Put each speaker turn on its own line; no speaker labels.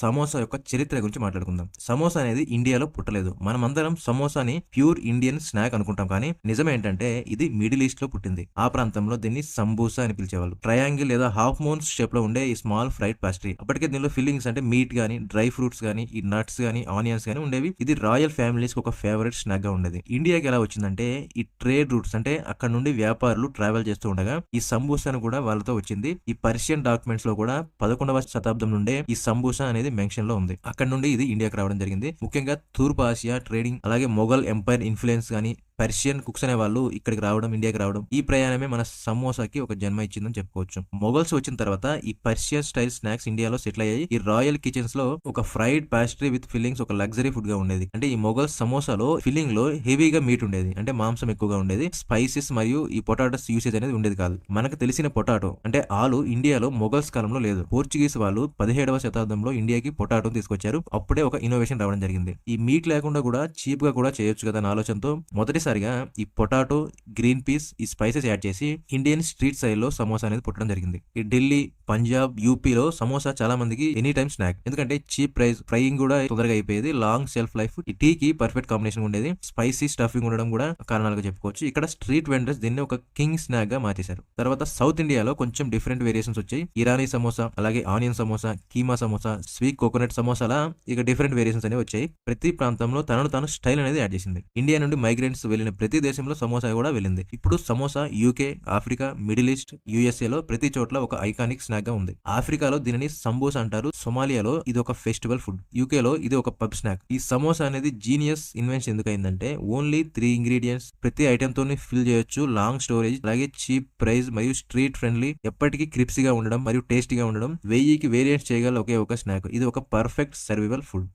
సమోసా యొక్క చరిత్ర గురించి మాట్లాడుకుందాం. సమోసా అనేది ఇండియాలో పుట్టలేదు. మనమందరం సమోసాని ప్యూర్ ఇండియన్ స్నాక్ అనుకుంటాం. కానీ నిజమేంటంటే ఇది మిడిల్ ఈస్ట్ లో పుట్టింది. ఆ ప్రాంతంలో దీన్ని సంబూసా అని పిలిచేవాళ్ళు. ట్రయాంగిల్ లేదా హాఫ్ మూన్స్ షేప్ లో ఉండే ఈ స్మాల్ ఫ్రైడ్ పాస్ట్రీ. అప్పటికే దీనిలో ఫిల్లింగ్స్ అంటే మీట్ గానీ, డ్రై ఫ్రూట్స్ గానీ, ఈ నట్స్ గానీ, ఆనియన్స్ గానీ ఉండేవి. ఇది రాయల్ ఫ్యామిలీస్ కి ఒక ఫేవరెట్ స్నాక్ గా ఉండేది. ఇండియాకి ఎలా వచ్చిందంటే ఈ ట్రేడ్ రూట్స్ అంటే అక్కడ నుండి వ్యాపారులు ట్రావెల్ చేస్తూ ఉండగా ఈ సంబూసాను కూడా వాళ్ళతో వచ్చింది. ఈ పర్షియన్ డాక్యుమెంట్స్ లో కూడా 11వ శతాబ్దం నుండే ఈ సంబూసా అనేది మెన్షన్ లో ఉంది. అక్కడ నుండి ఇది ఇండియాకి రావడం జరిగింది. ముఖ్యంగా తూర్పు ఆసియా ట్రేడింగ్ అలాగే మొఘల్ ఎంపైర్ ఇన్ఫ్లుయెన్స్ గానీ, పర్షియన్ కుక్స్ అనే వాళ్ళు ఇక్కడికి రావడం, ఇండియాకి రావడం, ఈ ప్రయాణమే మన సమోసాకి ఒక జన్మ ఇచ్చిందని చెప్పుకోవచ్చు. మొఘల్స్ వచ్చిన తర్వాత ఈ పర్షియన్ స్టైల్ స్నాక్స్ ఇండియాలో సెటిల్ అయ్యాయి. ఈ రాయల్ కిచెన్స్ లో ఒక ఫ్రైడ్ పాస్ట్రీ విత్ ఫిల్లింగ్స్ ఒక లగ్జరీ ఫుడ్ గా ఉండేది. అంటే ఈ మొఘల్ సమోసాలో ఫిల్లింగ్ లో హెవీగా మీట్ ఉండేది, అంటే మాంసం ఎక్కువగా ఉండేది. స్పైసెస్ మరియు ఈ పొటాటోస్ యూసేజ్ అనేది ఉండేది కాదు. మనకు తెలిసిన పొటాటో అంటే ఆలు ఇండియాలో మొఘల్స్ కాలంలో లేదు. పోర్చుగీస్ వాళ్ళు 17వ శతాబ్దంలో ఇండియాకి పొటాటో తీసుకొచ్చారు. అప్పుడే ఒక ఇన్నోవేషన్ రావడం జరిగింది. ఈ మీట్ లేకుండా కూడా చీప్ గా కూడా చేయొచ్చు కదా అనే ఆలోచనతో మొదటిసారిగా ఈ పొటాటో, గ్రీన్ పీస్, ఈ స్పైసెస్ యాడ్ చేసి ఇండియన్ స్ట్రీట్ స్టైల్లో సమోసా అనేది పుట్టడం జరిగింది. ఈ ఢిల్లీ, పంజాబ్, యూపీలో సమోసా చాలా మందికి ఎనీ టైమ్ స్నాక్. ఎందుకంటే చీప్ ప్రైస్, ఫ్రైయింగ్ కూడా తొందరగా అయిపోయేది, లాంగ్ షెల్ఫ్ లైఫ్, ఈ టీ కి పర్ఫెక్ట్ కాంబినేషన్ ఉండేది. స్పైసీ స్టఫింగ్ ఉండడం కూడా కారణాలుగా చెప్పుకోవచ్చు. ఇక్కడ స్ట్రీట్ వెండర్స్ దీన్ని ఒక కింగ్ స్నాక్ గా మార్చేశారు. తర్వాత సౌత్ ఇండియాలో కొంచెం డిఫరెంట్ వేరియేషన్స్ వచ్చాయి. ఇరానీ సమోసా, అలాగే onion samosa, keema samosa, sweet coconut సమోసాలా ఇక డిఫరెంట్ వేరియేషన్స్ అనేవి వచ్చాయి. ప్రతి ప్రాంతంలో తనను తాను స్టైల్ అనేది యాడ్ చేసింది. ఇండియా నుండి మైగ్రెంట్స్ వెళ్ళిన ప్రతి దేశంలో సమోసా కూడా వెళ్ళింది. ఇప్పుడు samosa UK, Africa, middle east, USA లో ప్రతి చోట్ల ఒక ఐకానిక్ స్నాక్ గా ఉంది. ఆఫ్రికాలో దీనిని సంబూసా అంటారు. సొమాలియాలో ఇది ఒక ఫెస్టివల్ ఫుడ్. యూకే లో ఇది ఒక పబ్ స్నాక్. ఈ సమోసా అనేది జీనియస్ ఇన్వెన్షన్ ఎందుకైందంటే ఓన్లీ 3 ఇంగ్రీడియంట్స్ ప్రతి ఐటమ్ తోని ఫిల్ చేయొచ్చు, లాంగ్ స్టోరేజ్, అలాగే చీప్ ప్రైస్ మరియు స్ట్రీట్ ఫ్రెండ్లీ, ఎప్పటికీ క్రిప్సీగా ఉండడం మరియు టేస్టీగా ఉండడం, 1000కి వేరియంట్స్ చేయగల ఒకే ఒక స్నాక్. ఇది ఒక పర్ఫెక్ట్ సర్వైవల్ ఫుడ్.